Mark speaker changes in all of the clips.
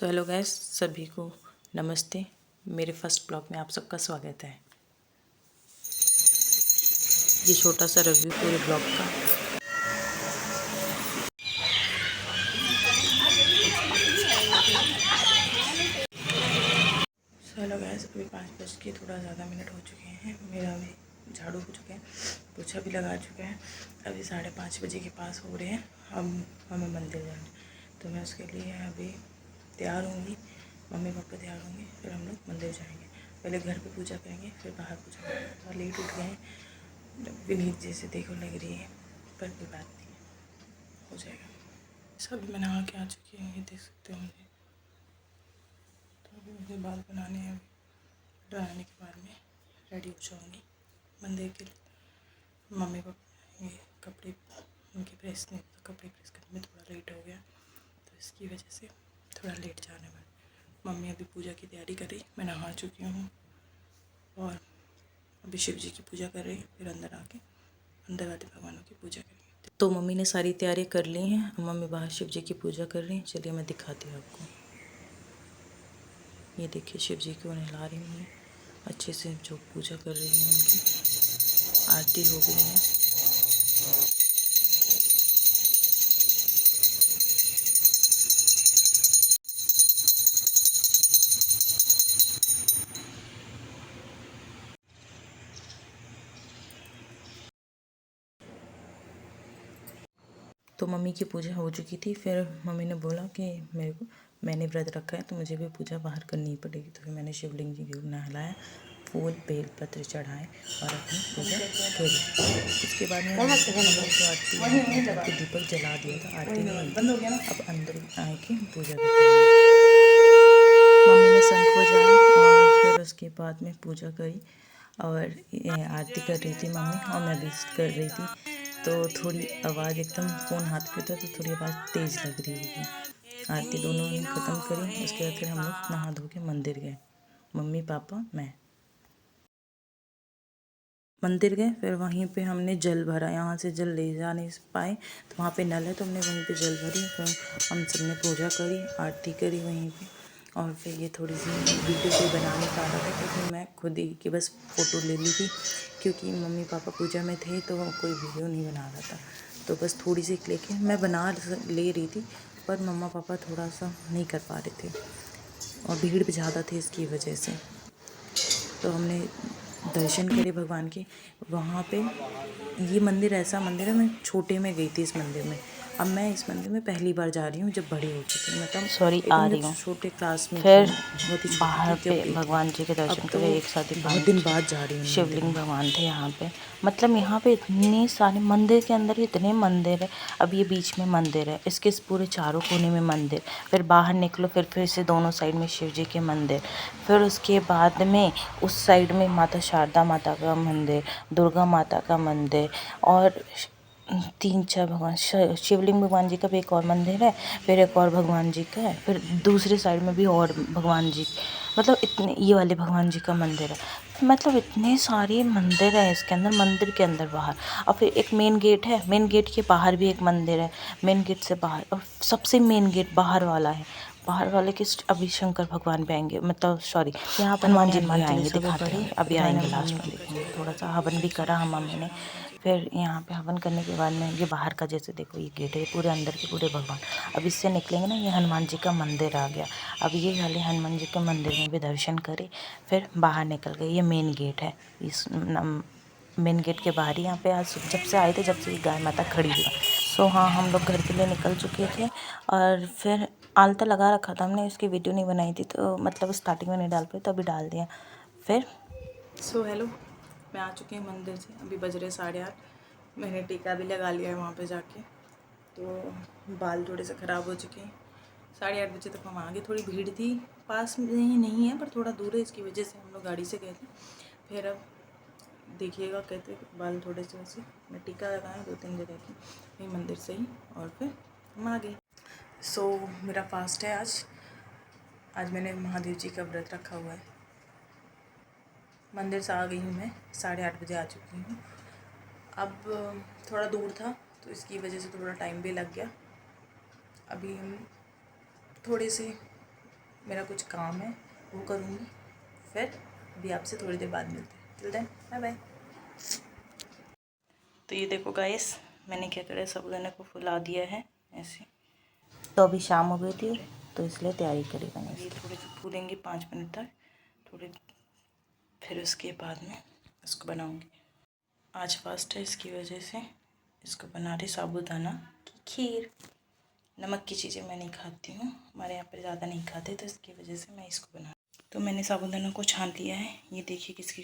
Speaker 1: So hello guys, सभी को नमस्ते। मेरे फर्स्ट ब्लॉग में आप सबका स्वागत है। ये छोटा सा रिव्यू पूरे ब्लॉग का। सो हेलो गैस, अभी 5 बज के थोड़ा ज़्यादा मिनट हो चुके हैं। मेरा अभी झाड़ू हो चुके हैं, पोछा भी लगा चुके हैं। अभी 5:30 बजे के पास हो रहे हैं। हम हमें मंदिर जाना है, तो मैं उसके लिए अभी तैयार होंगी। मम्मी पापा तैयार होंगे, फिर हम लोग मंदिर जाएंगे। पहले घर पे पूजा करेंगे, फिर बाहर पूजा करेंगे। थोड़ा लेट उठ गए हैं, विनीत जैसे देखो लग रही है, पर कोई बात नहीं, हो जाएगा। सब मैं नहा के आ चुकी हूँ, ये देख सकते हो मुझे। तो अभी मुझे बाल बनाने हैं। बनाने के बाद में रेडी हो जाऊँगी मंदिर के लिए। मम्मी पापा ये कपड़े उनके प्रेस नहीं, कपड़े प्रेस करने में थोड़ा लेट हो गया, तो इसकी वजह से थोड़ा लेट जाने में। मम्मी अभी पूजा की तैयारी कर रही, मैं नहा चुकी हूँ और अभी शिव जी की पूजा कर रही। फिर अंदर आके अंदर वाले भगवानों की पूजा करेंगे। तो मम्मी ने सारी तैयारी कर ली हैं। मम्मी बाहर शिव जी की पूजा कर रही हैं। चलिए मैं दिखाती हूँ आपको। ये देखिए शिव जी को नहला रही हूँ, अच्छे से जो पूजा कर रही हैं उनकी आरती हो गई है। तो मम्मी की पूजा हो चुकी थी। फिर मम्मी ने बोला कि मैंने व्रत रखा है तो मुझे भी पूजा बाहर करनी पड़ेगी। तो फिर मैंने शिवलिंग जी को नहलाया, फूल बेल पत्र चढ़ाए और अपनी पूजा करी। उसके बाद में आरती दीपक जला दिया था, आरती नहीं। अब अंदर आए के पूजा भी करेंगे। मम्मी ने शंख बजाया और फिर उसके बाद में पूजा करी और आरती कर रही थी मम्मी, और मैं भी कर रही थी। तो थोड़ी आवाज़, एकदम फ़ोन हाथ पे था तो थोड़ी आवाज़ तेज़ लग रही होगी। आरती दोनों ने ख़त्म करी। उसके बाद फिर हम लोग नहा धो के मंदिर गए, मम्मी पापा मैं। मंदिर गए, फिर वहीं पे हमने जल भरा। यहाँ से जल ले जा नहीं पाए तो वहाँ पे नल है, तो हमने वहीं पे जल भरी। फिर हम सब ने पूजा करी, आरती करी वहीं पे। और फिर ये थोड़ी सी वीडियो कोई बना नहीं पा रहा था, तो फिर मैं खुद ही की बस फ़ोटो ले ली थी, क्योंकि मम्मी पापा पूजा में थे तो कोई वीडियो नहीं बना रहा था। तो बस थोड़ी सी लेके मैं बना ले रही थी, पर मम्मा पापा थोड़ा सा नहीं कर पा रहे थे और भीड़ भी ज़्यादा थी इसकी वजह से। तो हमने दर्शन करे भगवान के वहाँ पे। ये मंदिर ऐसा मंदिर है, मैं छोटे में गई थी इस मंदिर में। अब मैं इस मंदिर में पहली बार जा रही हूँ जब बड़ी हो चुकी हूँ। मतलब
Speaker 2: सॉरी आ
Speaker 1: एकदम जब
Speaker 2: रही हूँ।
Speaker 1: छोटे क्लास में थी,
Speaker 2: फिर
Speaker 1: बहुत ही छोटी
Speaker 2: बाहर
Speaker 1: थी
Speaker 2: पे
Speaker 1: जब गई थी।
Speaker 2: भगवान जी के
Speaker 1: अब
Speaker 2: दर्शन
Speaker 1: तो
Speaker 2: करे, एक साथ ही
Speaker 1: बहुत दिन
Speaker 2: 5
Speaker 1: बाद जा रही हूँ मंदिर
Speaker 2: शिवलिंग
Speaker 1: में।
Speaker 2: भगवान थे यहाँ पे। मतलब यहाँ पे इतने सारे मंदिर के अंदर इतने मंदिर है। अब ये बीच में मंदिर है, इसके इस पूरे चारों कोने में मंदिर। फिर बाहर निकलो, फिर से दोनों साइड में शिव जी के मंदिर। फिर उसके बाद में उस साइड में माता शारदा माता का मंदिर, दुर्गा माता का मंदिर और 3-4 भगवान, शिवलिंग भगवान जी का भी एक और मंदिर है। फिर एक और भगवान जी का है, फिर दूसरे साइड में भी और भगवान जी, मतलब इतने ये वाले भगवान जी का मंदिर है। मतलब इतने सारे मंदिर हैं इसके अंदर, मंदिर के अंदर बाहर। और फिर एक मेन गेट है, मेन गेट के बाहर भी एक मंदिर है, मेन गेट से बाहर। और सबसे मेन गेट बाहर वाला है, बाहर वाले के अभी शंकर भगवान भी आएंगे, मतलब सॉरी यहाँ पर हनुमान जी भी आएंगे, दिखाते हैं अभी आएंगे लास्ट में देखेंगे। थोड़ा सा हवन भी करा हम मम्मी ने। फिर यहाँ पे हवन करने के बाद में ये बाहर का, जैसे देखो ये गेट है, पूरे अंदर के पूरे भगवान। अब इससे निकलेंगे ना, ये हनुमान जी का मंदिर आ गया। अब ये वाले हनुमान जी के मंदिर में भी दर्शन करे, फिर बाहर निकल गए। ये मेन गेट है। इस मेन गेट के बाहर ही यहाँ पे आज जब से आए थे, जब से ये गाय माता खड़ी हुई। सो हाँ, हम लोग घर के लिए निकल चुके थे और फिर आलता लगा रखा था हमने, इसकी वीडियो नहीं बनाई थी, तो मतलब स्टार्टिंग में नहीं डाल पाई, तो अभी डाल दिया। फिर सो हेलो, मैं आ चुकी हूँ मंदिर से। अभी बज रहे 8:30। मैंने टीका भी लगा लिया है वहाँ पे जाके। तो बाल थोड़े से ख़राब हो चुके हैं। 8:30 बजे तक हम आ गए। थोड़ी भीड़ थी, पास में नहीं है पर थोड़ा दूर है, इसकी वजह से हम लोग गाड़ी से गए थे। फिर अब देखिएगा, कहते बाल थोड़े से वैसे मैं टीका लगाया 2-3 जगह की, वहीं मंदिर से ही, और फिर हम आ गए। सो मेरा फास्ट है आज मैंने महादेव जी का व्रत रखा हुआ है। मंदिर से आ गई हूँ मैं, 8:30 बजे आ चुकी हूँ। अब थोड़ा दूर था तो इसकी वजह से थोड़ा टाइम भी लग गया। अभी हम थोड़े से
Speaker 1: मेरा कुछ काम है वो करूँगी, फिर अभी आपसे थोड़ी देर बाद मिलते हैं। Till then bye bye. तो ये देखो गाइस, मैंने क्या करा, साबूदाना को फुला दिया है ऐसे।
Speaker 2: तो अभी शाम हो गई थी तो इसलिए तैयारी करी मैंने।
Speaker 1: ये थोड़े से फूलेंगे 5 मिनट तक थोड़े, फिर उसके बाद में इसको बनाऊंगी। आज फास्ट है, इसकी वजह से इसको बना रही साबूदाना की खीर। नमक की चीज़ें मैं नहीं खाती हूँ, हमारे यहाँ पर ज़्यादा नहीं खाते, तो इसकी वजह से मैं इसको बना। तो मैंने साबूदाना को छान लिया है, ये देखिए किसकी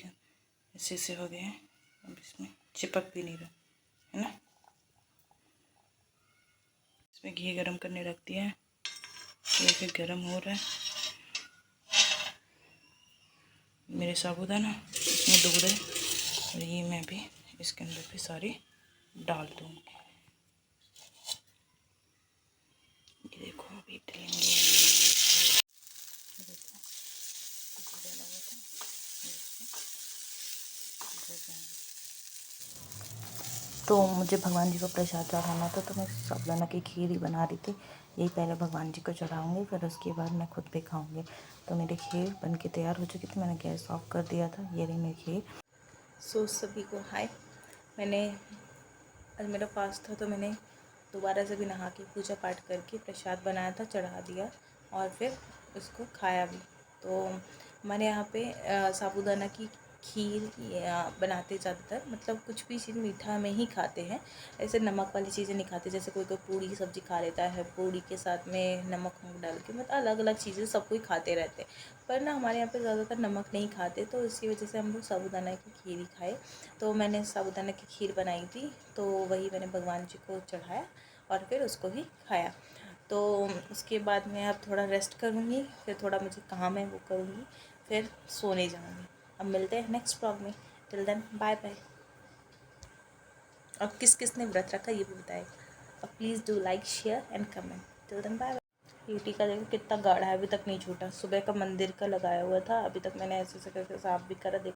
Speaker 1: ऐसे ऐसे हो गए हैं। अब इसमें चिपक भी नहीं रहा है ना। इसमें घी गरम करने रख दिया है, ये फिर गरम हो रहा है। मेरे साबूदाना इसमें डूब रहे और ये मैं भी इसके अंदर भी सारी डाल दूँगी। ये देखो अभी डलेंगे,
Speaker 2: तो मुझे भगवान जी को प्रसाद चढ़ाना था, तो मैं साबूदाना की खीर ही बना रही थी। यही पहले भगवान जी को चढ़ाऊँगी, फिर उसके बाद मैं खुद भी खाऊँगी। तो मेरी खीर बन के तैयार हो चुकी थी, मैंने गैस ऑफ कर दिया था। ये रही मेरी खीर।
Speaker 1: सो सभी को हाय। मैंने आज मेरा फास्ट था, तो मैंने दोबारा से भी नहा के पूजा पाठ करके प्रसाद बनाया था, चढ़ा दिया और फिर उसको खाया भी। तो हमारे यहाँ पे साबूदाना की खीर बनाते ज़्यादातर, मतलब कुछ भी चीज़ मीठा में ही खाते हैं, ऐसे नमक वाली चीज़ें नहीं खाते। जैसे कोई कोई पूड़ी की सब्ज़ी खा लेता है, पूड़ी के साथ में नमक डाल के, मतलब अलग अलग चीज़ें सब कोई खाते रहते हैं, पर ना हमारे यहाँ पे ज़्यादातर नमक नहीं खाते, तो इसी वजह से हम लोग साबूदाना की खीर ही खाए। तो मैंने साबूदाना की खीर बनाई थी, तो वही मैंने भगवान जी को चढ़ाया और फिर उसको ही खाया। तो उसके बाद मैं अब थोड़ा रेस्ट करूँगी, फिर थोड़ा मुझे काम है वो करूँगी, फिर सोने जाऊँगी। अब मिलते हैं नेक्स्ट व्लॉग में। Till then bye bye. और किस किस ने व्रत रखा ये भी बताएगा, और please do like share and comment. Till then bye bye. ये टीका देखो कितना गाढ़ा है, अभी तक नहीं छूटा। सुबह का मंदिर का लगाया हुआ था, अभी तक मैंने ऐसे ऐसे करके साफ भी करा। देखो